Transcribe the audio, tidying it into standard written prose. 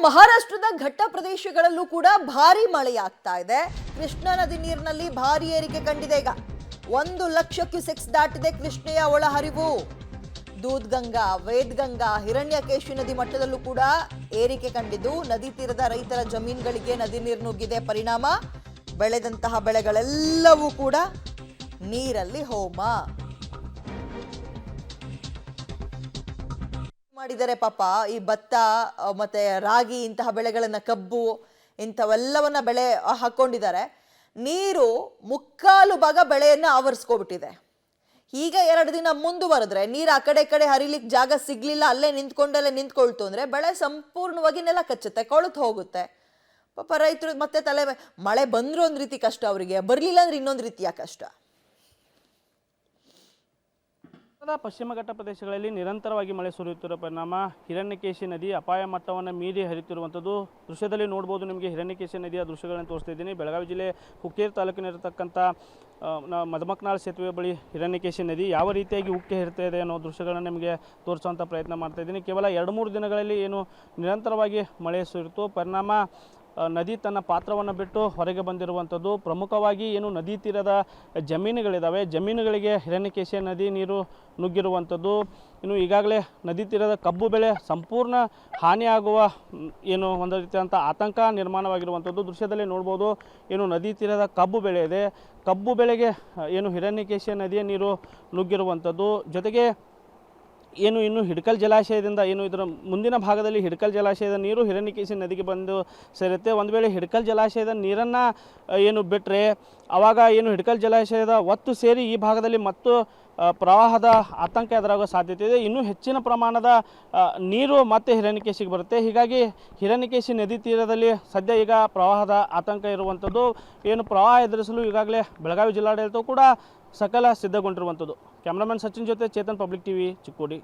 ಮಹಾರಾಷ್ಟ್ರದ ಘಟ್ಟ ಪ್ರದೇಶಗಳಲ್ಲೂ ಕೂಡ ಭಾರಿ ಮಳೆಯಾಗ್ತಾ ಇದೆ. ಕೃಷ್ಣಾ ನದಿ ನೀರಿನಲ್ಲಿ ಭಾರಿ ಏರಿಕೆ ಕಂಡಿದೆ. ಈಗ 1,00,000 ಕ್ಯೂಸೆಕ್ಸ್ ದಾಟಿದೆ ಕೃಷ್ಣೆಯ ಒಳಹರಿವು. ದೂದ್ಗಂಗಾ, ವೇದ್ಗಂಗಾ, ಹಿರಣ್ಯಕೇಶಿ ನದಿ ಮಟ್ಟದಲ್ಲೂ ಕೂಡ ಏರಿಕೆ ಕಂಡಿದ್ದು ನದಿ ತೀರದ ರೈತರ ಜಮೀನುಗಳಿಗೆ ನದಿ ನೀರು ನುಗ್ಗಿದೆ. ಪರಿಣಾಮ ಬೆಳೆದಂತಹ ಬೆಳೆಗಳೆಲ್ಲವೂ ಕೂಡ ನೀರಲ್ಲಿ ಹೋಮ ಮಾಡಿದರೆ. ಪಾಪ ಈ ಭತ್ತ ಮತ್ತೆ ರಾಗಿ ಇಂತಹ ಬೆಳೆಗಳನ್ನ, ಕಬ್ಬು ಇಂಥವೆಲ್ಲವನ್ನ ಬೆಳೆ ಹಾಕೊಂಡಿದ್ದಾರೆ. ನೀರು ಮುಕ್ಕಾಲು ಭಾಗ ಬೆಳೆಯನ್ನ ಆವರಿಸ್ಕೊಬಿಟ್ಟಿದೆ. ಈಗ 2 ದಿನ ಮುಂದುವರೆದ್ರೆ ನೀರು ಆ ಕಡೆ ಹರಿಲಿಕ್ಕೆ ಜಾಗ ಸಿಗ್ಲಿಲ್ಲ, ಅಲ್ಲೇ ನಿಂತ್ಕೊಳ್ತು ಅಂದ್ರೆ ಬೆಳೆ ಸಂಪೂರ್ಣವಾಗಿ ನೆಲ ಕಚ್ಚುತ್ತೆ, ಕೊಳೆತು ಹೋಗುತ್ತೆ. ಪಾಪ ರೈತರು ಮತ್ತೆ ಮಳೆ ಬಂದ್ರು ಒಂದ್ ರೀತಿ ಕಷ್ಟ, ಅವರಿಗೆ ಬರ್ಲಿಲ್ಲ ಅಂದ್ರೆ ಇನ್ನೊಂದು ರೀತಿಯ ಕಷ್ಟ. ಪಶ್ಚಿಮ ಘಟ್ಟ ಪ್ರದೇಶಗಳಲ್ಲಿ ನಿರಂತರವಾಗಿ ಮಳೆ ಸುರಿಯುತ್ತಿರುವ ಪರಿಣಾಮ ಹಿರಣ್ಯಕೇಶಿ ನದಿ ಅಪಾಯ ಮಟ್ಟವನ್ನು ಮೀರಿ ಹರಿಯುತ್ತಿರುವಂಥದ್ದು ದೃಶ್ಯದಲ್ಲಿ ನೋಡ್ಬೋದು. ನಿಮಗೆ ಹಿರಣ್ಯಕೇಶಿ ನದಿಯ ದೃಶ್ಯಗಳನ್ನು ತೋರಿಸ್ತಾ ಇದ್ದೀನಿ. ಬೆಳಗಾವಿ ಜಿಲ್ಲೆ ಹುಕ್ಕೇರಿ ತಾಲೂಕಿನಲ್ಲಿರತಕ್ಕಂಥ ಮದಮಕ್ನಾಳ್ ಸೇತುವೆ ಬಳಿ ಹಿರಣ್ಯಕೇಶಿ ನದಿ ಯಾವ ರೀತಿಯಾಗಿ ಉಕ್ಕೆ ಹರಿತಾ ಇದೆ ಅನ್ನೋ ದೃಶ್ಯಗಳನ್ನು ನಿಮಗೆ ತೋರಿಸುವಂಥ ಪ್ರಯತ್ನ ಮಾಡ್ತಾ ಇದ್ದೀನಿ. ಕೇವಲ 2-3 ದಿನಗಳಲ್ಲಿ ಏನು ನಿರಂತರವಾಗಿ ಮಳೆ ಸುರಿಯಿತು, ಪರಿಣಾಮ ನದಿ ತನ್ನ ಪಾತ್ರವನ್ನು ಬಿಟ್ಟು ಹೊರಗೆ ಬಂದಿರುವಂಥದ್ದು. ಪ್ರಮುಖವಾಗಿ ಏನು ನದಿ ತೀರದ ಜಮೀನುಗಳಿದ್ದಾವೆ, ಜಮೀನುಗಳಿಗೆ ಹಿರಣ್ಯಕೇಶಿ ನದಿ ನೀರು ನುಗ್ಗಿರುವಂಥದ್ದು. ಇನ್ನು ಈಗಾಗಲೇ ನದಿ ತೀರದ ಕಬ್ಬು ಬೆಳೆ ಸಂಪೂರ್ಣ ಹಾನಿಯಾಗುವ ಏನು ಒಂದು ರೀತಿಯಾದಂಥ ಆತಂಕ ನಿರ್ಮಾಣವಾಗಿರುವಂಥದ್ದು ದೃಶ್ಯದಲ್ಲಿ ನೋಡ್ಬೋದು. ಏನು ನದಿ ತೀರದ ಕಬ್ಬು ಬೆಳೆ ಇದೆ, ಕಬ್ಬು ಬೆಳೆಗೆ ಏನು ಹಿರಣ್ಯಕೇಶಿ ನದಿಯ ನೀರು ನುಗ್ಗಿರುವಂಥದ್ದು. ಜೊತೆಗೆ ಇನ್ನು ಹಿಡಕಲ್ ಜಲಾಶಯದಿಂದ ಇದರ ಮುಂದಿನ ಭಾಗದಲ್ಲಿ ಹಿಡಕಲ್ ಜಲಾಶಯದ ನೀರು ಹಿರಣ್ಯಕೇಶಿ ನದಿಗೆ ಬಂದು ಸೇರುತ್ತೆ. ಒಂದು ವೇಳೆ ಹಿಡಕಲ್ ಜಲಾಶಯದ ನೀರನ್ನು ಬಿಟ್ಟರೆ ಆವಾಗ ಹಿಡಕಲ್ ಜಲಾಶಯದ ಒತ್ತು ಸೇರಿ ಈ ಭಾಗದಲ್ಲಿ ಮತ್ತು ಪ್ರವಾಹದ ಆತಂಕ ಎದುರಾಗೋ ಸಾಧ್ಯತೆ ಇದೆ. ಇನ್ನೂ ಹೆಚ್ಚಿನ ಪ್ರಮಾಣದ ನೀರು ಮತ್ತೆ ಹಿರಣ್ಯಕೇಶಿಗೆ ಬರುತ್ತೆ. ಹೀಗಾಗಿ ಹಿರಣ್ಯಕೇಶಿ ನದಿ ತೀರದಲ್ಲಿ ಸದ್ಯ ಈಗ ಪ್ರವಾಹದ ಆತಂಕ ಇರುವಂಥದ್ದು. ಪ್ರವಾಹ ಎದುರಿಸಲು ಈಗಾಗಲೇ ಬೆಳಗಾವಿ ಜಿಲ್ಲಾಡಳಿತ ಕೂಡ ಸಕಲ ಸಿದ್ಧಗೊಂಡಿರುವಂಥದ್ದು. ಕ್ಯಾಮ್ರಾಮನ್ ಸಚಿನ್ ಜೊತೆ ಚೇತನ್, ಪಬ್ಲಿಕ್ ಟಿವಿ, ಚಿಕ್ಕೋಡಿ.